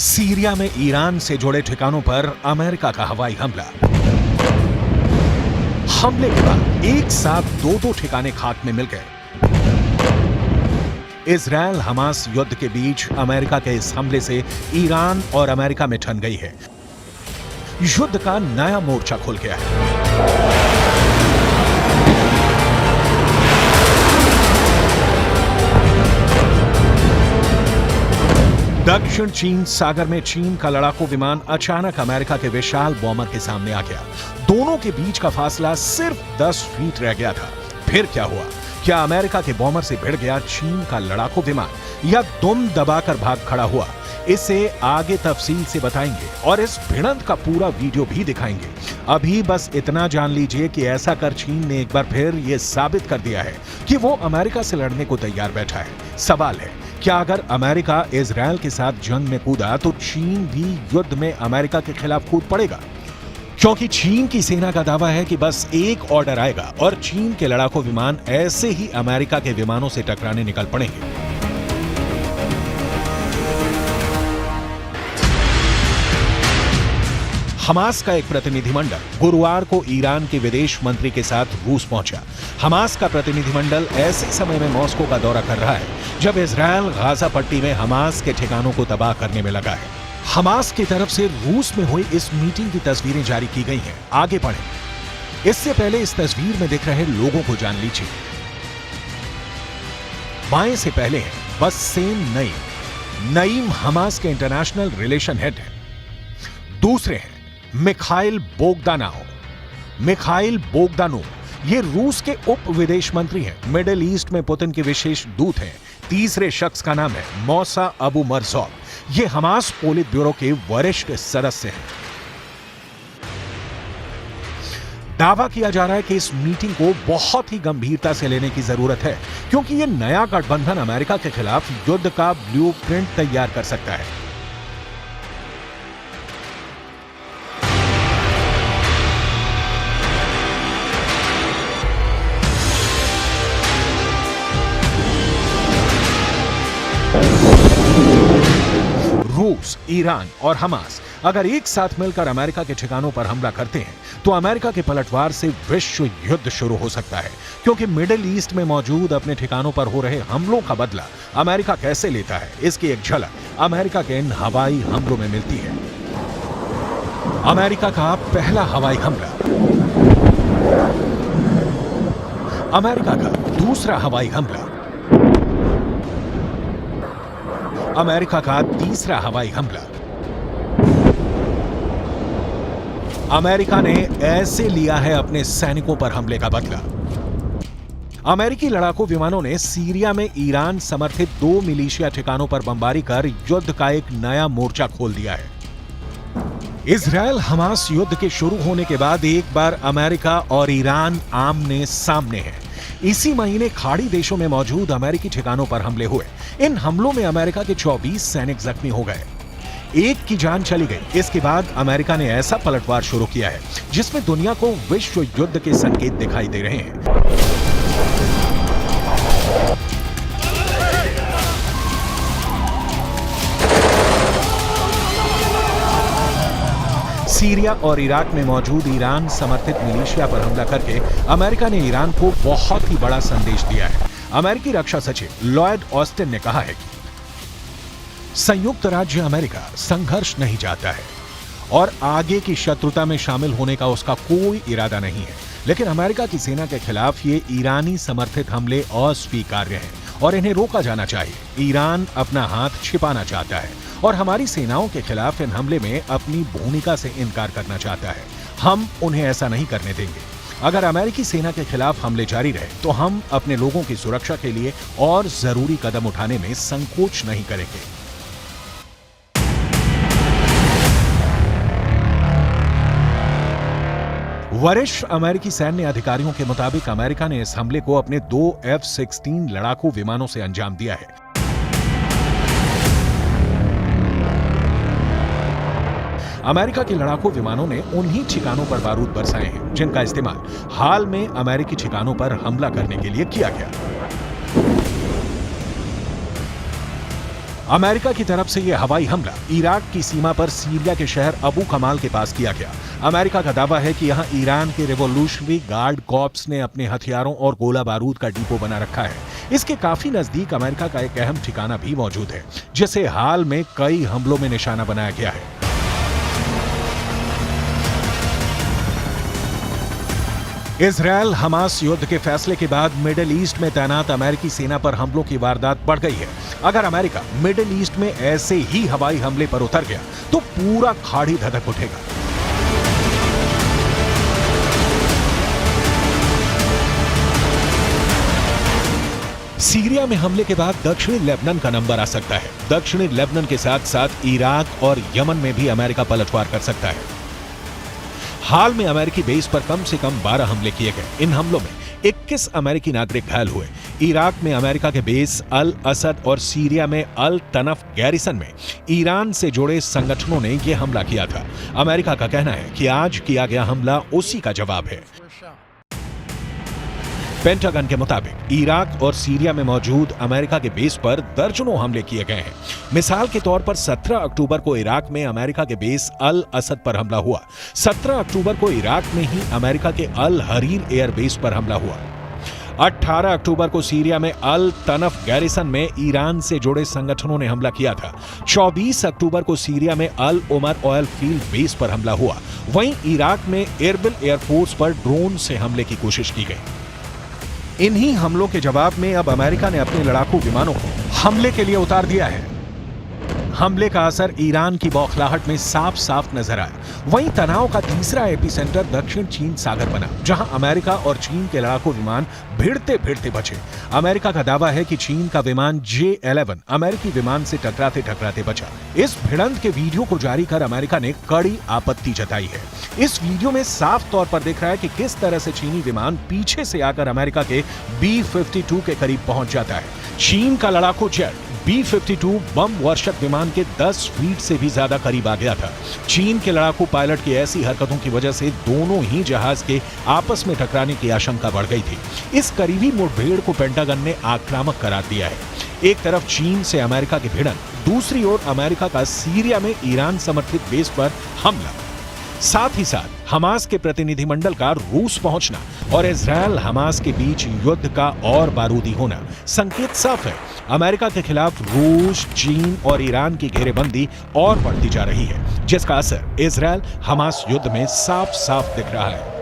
Syria में Iran से जुड़े ठिकानों पर अमेरिका का हवाई हमला। हमले के बाद एक साथ दो ठिकाने खाक में मिल गए। इजरायल हमास युद्ध के बीच अमेरिका के इस हमले से ईरान और अमेरिका में ठन गई है। युद्ध का नया मोर्चा खुल गया है। दक्षिण चीन सागर में चीन का लड़ाकू विमान अचानक अमेरिका के विशाल बॉम्बर के सामने आ गया। दोनों के बीच का फासला सिर्फ 10 फीट रह गया था। फिर क्या हुआ? क्या अमेरिका के बॉम्बर से भिड़ गया चीन का लड़ाकू विमान या दुम दबाकर भाग खड़ा हुआ? इसे आगे तफसील से बताएंगे और इस भिड़ंत का पूरा वीडियो भी दिखाएंगे। अभी बस इतना जान लीजिए कि ऐसा कर चीन ने एक बार फिर यह साबित कर दिया है कि वो अमेरिका से लड़ने को तैयार बैठा है। सवाल है, क्या अगर अमेरिका इजरायल के साथ जंग में कूदा तो चीन भी युद्ध में अमेरिका के खिलाफ कूद पड़ेगा? क्योंकि चीन की सेना का दावा है कि बस एक ऑर्डर आएगा और चीन के लड़ाकू विमान ऐसे ही अमेरिका के विमानों से टकराने निकल पड़ेंगे। हमास का एक प्रतिनिधिमंडल गुरुवार को ईरान के विदेश मंत्री के साथ रूस पहुंचा। हमास का प्रतिनिधिमंडल ऐसे समय में मॉस्को का दौरा कर रहा है जब इजरायल गाजा पट्टी में हमास के ठिकानों को तबाह करने में लगा है। हमास की तरफ से रूस में हुई इस मीटिंग की तस्वीरें जारी की गई हैं। आगे बढ़ें। इससे पहले इस तस्वीर में दिख रहे लोगों को जान लीजिए। बाएं से पहले है बस्सेम नईम। नईम हमास के इंटरनेशनल रिलेशन हेड है। दूसरे हैं मिखाइल बोगदानोव। मिखाइल बोगदानोव ये रूस के उप विदेश मंत्री हैं। मिडिल ईस्ट में पुतिन के विशेष दूत हैं। तीसरे शख्स का नाम है मौसा अबू मरजौक। ये हमास पोलित ब्यूरो के वरिष्ठ सदस्य हैं। दावा किया जा रहा है कि इस मीटिंग को बहुत ही गंभीरता से लेने की जरूरत है, क्योंकि यह नया गठबंधन अमेरिका के खिलाफ युद्ध का ब्लूप्रिंट तैयार कर सकता है। रूस, ईरान और हमास अगर एक साथ मिलकर अमेरिका के ठिकानों पर हमला करते हैं तो अमेरिका के पलटवार से विश्व युद्ध शुरू हो सकता है, क्योंकि मिडिल ईस्ट में मौजूद अपने ठिकानों पर हो रहे हमलों का बदला अमेरिका कैसे लेता है, इसकी एक झलक अमेरिका के इन हवाई हमलों में मिलती है। अमेरिका का पहला हवाई हमला, अमेरिका का दूसरा हवाई हमला, अमेरिका का तीसरा हवाई हमला। अमेरिका ने ऐसे लिया है अपने सैनिकों पर हमले का बदला। अमेरिकी लड़ाकू विमानों ने सीरिया में ईरान समर्थित 2 मिलिशिया ठिकानों पर बमबारी कर युद्ध का एक नया मोर्चा खोल दिया है। इजरायल हमास युद्ध के शुरू होने के बाद एक बार अमेरिका और ईरान आमने सामने हैं। इसी महीने खाड़ी देशों में मौजूद अमेरिकी ठिकानों पर हमले हुए। इन हमलों में अमेरिका के 24 सैनिक जख्मी हो गए। एक की जान चली गई। इसके बाद अमेरिका ने ऐसा पलटवार शुरू किया है जिसमें दुनिया को विश्व युद्ध के संकेत दिखाई दे रहे हैं। सीरिया और इराक में मौजूद ईरान समर्थित मिलिशिया पर हमला करके अमेरिका ने ईरान को बहुत ही बड़ा संदेश दिया है। अमेरिकी रक्षा सचिव लॉयड ऑस्टिन ने कहा है कि संयुक्त राज्य अमेरिका संघर्ष नहीं चाहता है और आगे की शत्रुता में शामिल होने का उसका कोई इरादा नहीं है, लेकिन अमेरिका की सेना के खिलाफ ये ईरानी समर्थित हमले अस्वीकार्य हैं और इन्हें रोका जाना चाहिए। ईरान अपना हाथ छिपाना चाहता है और हमारी सेनाओं के खिलाफ इन हमले में अपनी भूमिका से इनकार करना चाहता है। हम उन्हें ऐसा नहीं करने देंगे। अगर अमेरिकी सेना के खिलाफ हमले जारी रहे तो हम अपने लोगों की सुरक्षा के लिए और जरूरी कदम उठाने में संकोच नहीं करेंगे। वरिष्ठ अमेरिकी सैन्य अधिकारियों के मुताबिक अमेरिका ने इस हमले को अपने 2 F-16 लड़ाकू विमानों से अंजाम दिया है। अमेरिका के लड़ाकू विमानों ने उन्हीं ठिकानों पर बारूद बरसाए हैं जिनका इस्तेमाल हाल में अमेरिकी ठिकानों पर हमला करने के लिए किया गया। अमेरिका की तरफ से यह हवाई हमला इराक की सीमा पर सीरिया के शहर अबू कमाल के पास किया गया। अमेरिका का दावा है कि यहां ईरान के रिवॉल्यूशनरी गार्ड कॉर्प्स ने अपने हथियारों और गोला बारूद का डिपो बना रखा है। इसके काफी नजदीक अमेरिका का एक अहम ठिकाना भी मौजूद है, जिसे हाल में कई हमलों में निशाना बनाया गया है। इजरायल हमास युद्ध के फैसले के बाद मिडिल ईस्ट में तैनात अमेरिकी सेना पर हमलों की वारदात बढ़ गई है। अगर अमेरिका मिडिल ईस्ट में ऐसे ही हवाई हमले पर उतर गया तो पूरा खाड़ी धधक उठेगा। सीरिया में हमले के बाद दक्षिणी लेबनान का नंबर आ सकता है। दक्षिणी लेबनान के साथ साथ इराक और यमन में भी अमेरिका पलटवार कर सकता है। हाल में अमेरिकी बेस पर कम से कम 12 हमले किए गए। इन हमलों में 21 अमेरिकी नागरिक घायल हुए। इराक में अमेरिका के बेस अल असद और सीरिया में अल तनफ गैरिसन में ईरान से जुड़े संगठनों ने यह हमला किया था। अमेरिका का कहना है कि आज किया गया हमला उसी का जवाब है। पेंटागन के मुताबिक इराक और सीरिया में मौजूद अमेरिका के बेस पर दर्जनों हमले किए गए हैं। मिसाल के तौर पर 17 अक्टूबर को इराक में अमेरिका के बेस अल असद पर हमला हुआ। 17 अक्टूबर को इराक में ही अमेरिका के अल हरीर एयर बेस पर हमला हुआ। 18 अक्टूबर को सीरिया में अल तनफ गैरिसन में ईरान से जुड़े संगठनों ने हमला किया था। 24 अक्टूबर को सीरिया में अल उमर ऑयल फील्ड बेस पर हमला हुआ। वहीं इराक में एरबिल एयरफोर्स पर ड्रोन से हमले की कोशिश की गई। इन्हीं हमलों के जवाब में अब अमेरिका ने अपने लड़ाकू विमानों को हमले के लिए उतार दिया है। हमले का असर ईरान की बौखलाहट में साफ साफ नजर आया। वहीं तनाव का तीसरा एपिसेंटर दक्षिण चीन सागर बना, जहां अमेरिका और चीन के लड़ाकू विमान भिड़ते भिड़ते बचे। अमेरिका का दावा है कि चीन का विमान J-11 अमेरिकी विमान से टकराते टकराते बचा। इस भिड़ंत के वीडियो को जारी कर अमेरिका ने कड़ी आपत्ति जताई है। इस वीडियो में साफ तौर पर दिख रहा है कि किस तरह से चीनी विमान पीछे से आकर अमेरिका के B-52 के करीब पहुंच जाता है। चीन का लड़ाकू जेट B-52 बम वर्षक विमान के 10 फीट से भी ज्यादा करीब आ गया था। चीन के लड़ाकू पायलट की ऐसी हरकतों की वजह से दोनों ही जहाज के आपस में टकराने की आशंका बढ़ गई थी। इस करीबी मुठभेड़ को पेंटागन ने आक्रामक करार दिया है। एक तरफ चीन से अमेरिका की भिड़ंत, दूसरी ओर अमेरिका का सीरिया में ईरान समर्थित बेस पर हमला। साथ ही साथ हमास के प्रतिनिधिमंडल का रूस पहुंचना और इजरायल हमास के बीच युद्ध का और बारूदी होना संकेत साफ है। अमेरिका के खिलाफ रूस, चीन और ईरान की घेरेबंदी और बढ़ती जा रही है, जिसका असर इजरायल हमास युद्ध में साफ साफ दिख रहा है।